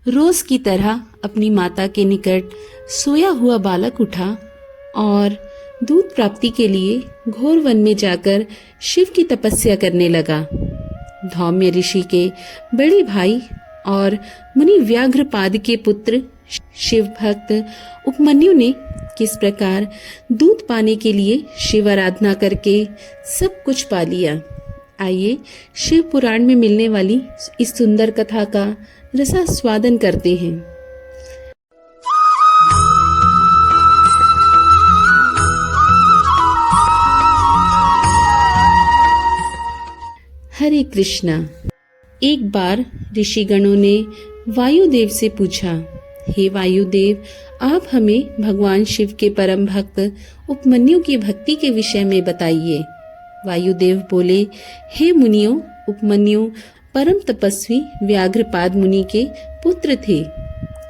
रोज की तरह अपनी माता के निकट सोया हुआ बालक उठा और दूध प्राप्ति के लिए घोर वन में जाकर शिव की तपस्या करने लगा। धौम्य ऋषि के बड़े भाई और मुनि व्याघ्रपाद के पुत्र शिव भक्त उपमन्यु ने किस प्रकार दूध पाने के लिए शिव आराधना करके सब कुछ पा लिया, आइए शिव पुराण में मिलने वाली इस सुंदर कथा का रसास्वादन करते हैं। हरे कृष्णा। एक बार ऋषिगणों ने वायुदेव से पूछा, हे वायुदेव, आप हमें भगवान शिव के परम भक्त उपमन्यु की भक्ति के विषय में बताइए। वायुदेव बोले, हे मुनियों, उपमन्यु परम तपस्वी व्याघ्रपाद मुनि के पुत्र थे,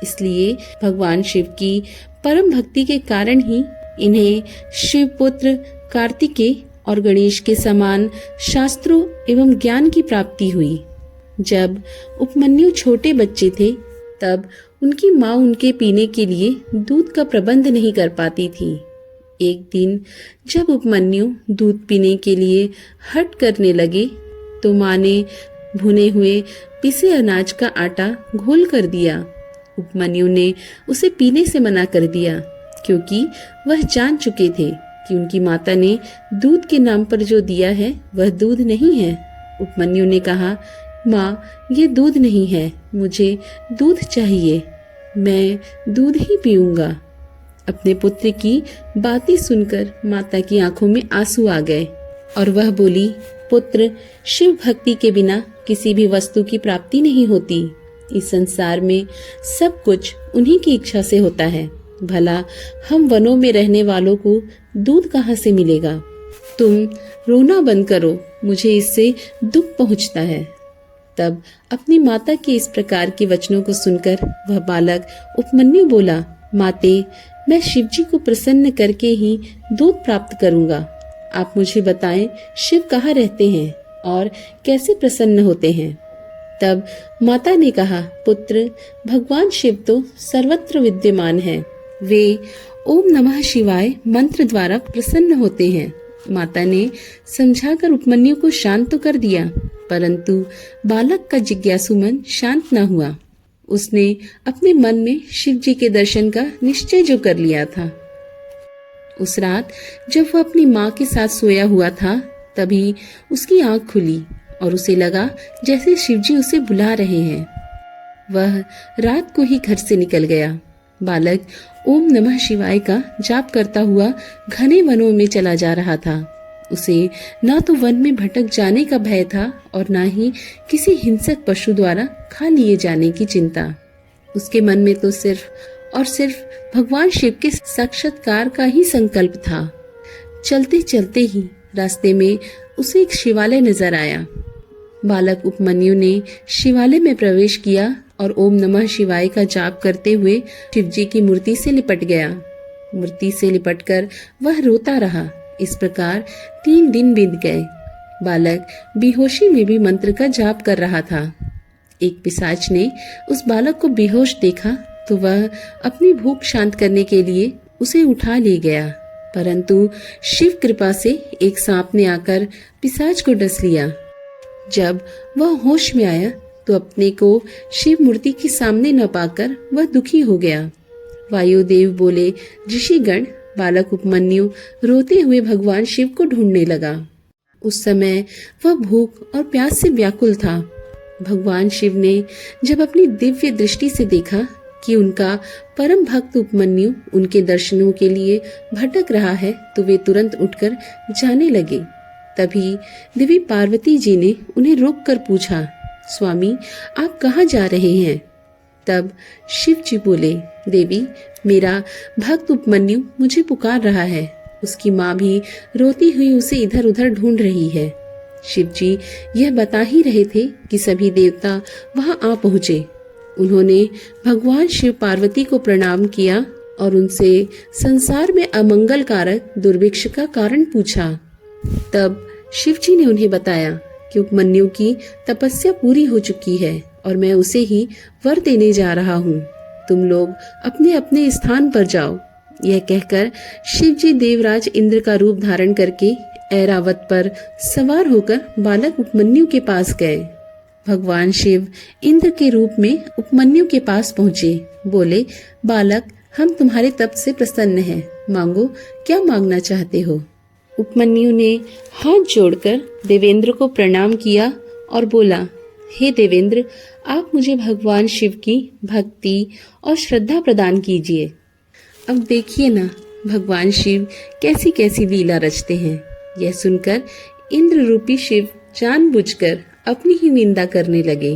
इसलिए भगवान शिव की परम भक्ति के कारण ही इन्हें शिव पुत्र कार्तिकेय और गणेश के समान शास्त्रों एवं ज्ञान की प्राप्ति हुई। जब उपमन्यु छोटे बच्चे थे तब उनकी माँ उनके पीने के लिए दूध का प्रबंध नहीं कर पाती थी। एक दिन जब उपमन्यु दूध पीने के लिए हट करने लगे तो माँ ने भुने हुए पिसे अनाज का आटा घोल कर दिया। उपमन्यु ने उसे पीने से मना कर दिया क्योंकि वह जान चुके थे कि उनकी माता ने दूध के नाम पर जो दिया है वह दूध नहीं है। उपमन्यु ने कहा, माँ, ये दूध नहीं है, मुझे दूध चाहिए, मैं दूध ही पीऊंगा। अपने पुत्र की बातें सुनकर माता की आंखों में आंसू आ गए और वह बोली, पुत्र, शिव भक्ति के बिना किसी भी वस्तु की प्राप्ति नहीं होती। इस संसार में सब कुछ उन्हीं की इच्छा से होता है। भला हम वनों में रहने वालों को दूध कहाँ से मिलेगा? तुम रोना बंद करो, मुझे इससे दुख पहुंचता है। तब अपनी माता के इस प्रकार के वचनों को सुनकर वह बालक उपमन्यु बोला, माते, मैं शिवजी को प्रसन्न करके ही दूध प्राप्त करूंगा। आप मुझे बताएं, शिव कहाँ रहते हैं और कैसे प्रसन्न होते हैं? तब माता ने कहा, पुत्र, भगवान शिव तो सर्वत्र विद्यमान है। वे ओम नमः शिवाय मंत्र द्वारा प्रसन्न होते हैं। माता ने समझाकर उपमन्यु को शांत तो कर दिया, परंतु बालक का जिज्ञासु मन शांत न हुआ। उसने अपने मन में शिव जी के दर्शन का निश्चय जो कर लिया था। उस रात जब वह अपनी माँ के साथ सोया हुआ था तभी उसकी आंख खुली और उसे लगा जैसे शिवजी उसे बुला रहे हैं। वह रात को ही घर से निकल गया। बालक ओम नमः शिवाय का जाप करता हुआ घने वनों में चला जा रहा था। उसे ना तो वन में भटक जाने का भय था और ना ही किसी हिंसक पशु द्वारा खा लिए जाने की चिंता। उसके मन में तो सिर्फ और सिर्फ भगवान शिव के साक्षात्कार का ही संकल्प था। चलते चलते ही रास्ते में उसे एक शिवालय नजर आया। बालक उपमन्यु ने शिवालय में प्रवेश किया और ओम नमः शिवाय का जाप करते हुए शिवजी की मूर्ति से लिपट गया। मूर्ति से लिपटकर वह रोता रहा। इस प्रकार 3 दिन बीत गए। बालक बेहोशी में भी मंत्र का जाप कर रहा था। एक पिशाच ने उस बालक को बेहोश देखा तो वह अपनी भूख शांत करने के लिए उसे उठा ले गया, परंतु शिव कृपा से एक सांप ने आकर पिशाच को डस लिया। जब वह होश में आया तो अपने को शिव मूर्ति के सामने न पाकर वह दुखी हो गया। वायुदेव बोले, ऋषिगण, बालक उपमन्यु रोते हुए भगवान शिव को ढूंढने लगा। उस समय वह भूख और प्यास से व्याकुल था। भगवान शिव ने जब अपनी दिव्य दृष्टि से देखा कि उनका परम भक्त उपमन्यु उनके दर्शनों के लिए भटक रहा है तो वे तुरंत उठकर जाने लगे। तभी देवी पार्वती जी ने उन्हें रोककर पूछा, स्वामी, आप कहाँ जा रहे हैं? तब शिव जी बोले, देवी, मेरा भक्त उपमन्यु मुझे पुकार रहा है। उसकी माँ भी रोती हुई उसे इधर उधर ढूंढ रही है। शिव जी यह बता ही रहे थे कि सभी देवता वहां आ पहुंचे। उन्होंने भगवान शिव पार्वती को प्रणाम किया और उनसे संसार में अमंगल कारक दुर्भिक्ष का कारण पूछा। तब शिव जी ने उन्हें बताया कि उपमन्यु की तपस्या पूरी हो चुकी है और मैं उसे ही वर देने जा रहा हूँ। तुम लोग अपने अपने स्थान पर जाओ। यह कहकर शिवजी देवराज इंद्र का रूप धारण करके ऐरावत पर सवार होकर बालक उपमन्यु के पास गए। भगवान शिव इंद्र के रूप में उपमन्यु के पास पहुंचे। बोले, बालक, हम तुम्हारे तप से प्रसन्न हैं। मांगो, क्या मांगना चाहते हो? उपमन्यु ने हाथ जोड़कर देवेंद्र को प्रणाम किया और बोला, हे देवेंद्र, आप मुझे भगवान शिव की भक्ति और श्रद्धा प्रदान कीजिए। अब देखिए ना, भगवान शिव कैसी कैसी लीला रचते हैं। यह सुनकर इंद्र रूपी शिव जानबूझकर अपनी ही निंदा करने लगे।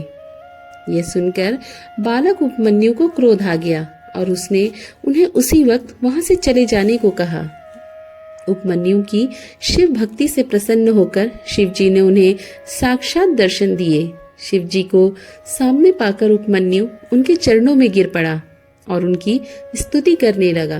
यह सुनकर बालक उपमन्यु को क्रोध आ गया और उसने उन्हें उसी वक्त वहां से चले जाने को कहा। उपमन्यु की शिव भक्ति से प्रसन्न होकर शिवजी ने उन्हें साक्षात दर्शन दिए। शिवजी को सामने पाकर उपमन्यु उनके चरणों में गिर पड़ा और उनकी स्तुति करने लगा।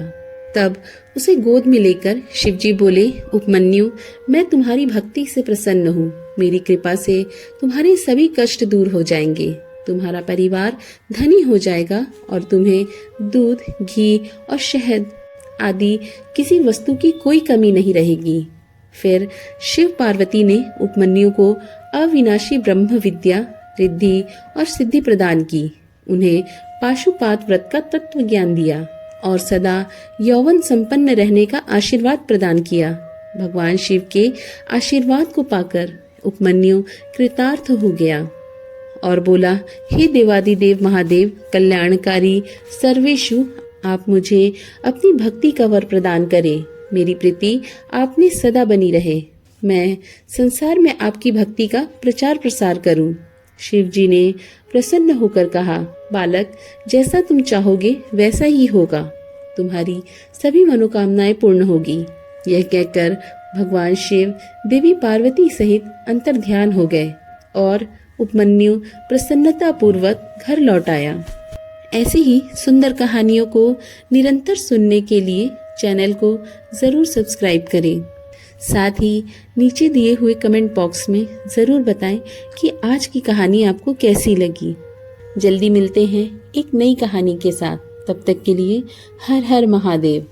तब उसे गोद में लेकर शिवजी बोले, उपमन्यु, मैं तुम्हारी भक्ति से प्रसन्न हूँ। मेरी कृपा से तुम्हारे सभी कष्ट दूर हो जाएंगे। तुम्हारा परिवार धनी हो जाएगा और तुम्हें दूध, घी और शहद आदि किसी वस्तु की कोई कमी नहीं रहेगी। फिर शिव पार्वती ने उपमन्यु को अविनाशी ब्रह्म विद्या, रिद्धि और सिद्धि प्रदान की। उन्हें पाशुपात व्रत का तत्व ज्ञान दिया और सदा यौवन संपन्न रहने का आशीर्वाद प्रदान किया। भगवान शिव के आशीर्वाद को पाकर उपमन्यु कृतार्थ हो गया और बोला, हे देवादिदेव महादेव, कल्याणकारी सर्वेषु, आप मुझे अपनी भक्ति का वर प्रदान करें। मेरी प्रीति आप में सदा बनी रहे। मैं संसार में आपकी भक्ति का प्रचार प्रसार करूं। शिव जी ने प्रसन्न होकर कहा, बालक, जैसा तुम चाहोगे वैसा ही होगा। तुम्हारी सभी मनोकामनाएं पूर्ण होगी। यह कहकर भगवान शिव देवी पार्वती सहित अंतर्ध्यान हो गए और उपमन्यु प्रसन्नता पूर्वक घर लौट आया। ऐसी ही सुंदर कहानियों को निरंतर सुनने के लिए चैनल को जरूर सब्सक्राइब करें। साथ ही नीचे दिए हुए कमेंट बॉक्स में जरूर बताएं कि आज की कहानी आपको कैसी लगी। जल्दी मिलते हैं एक नई कहानी के साथ। तब तक के लिए हर हर महादेव।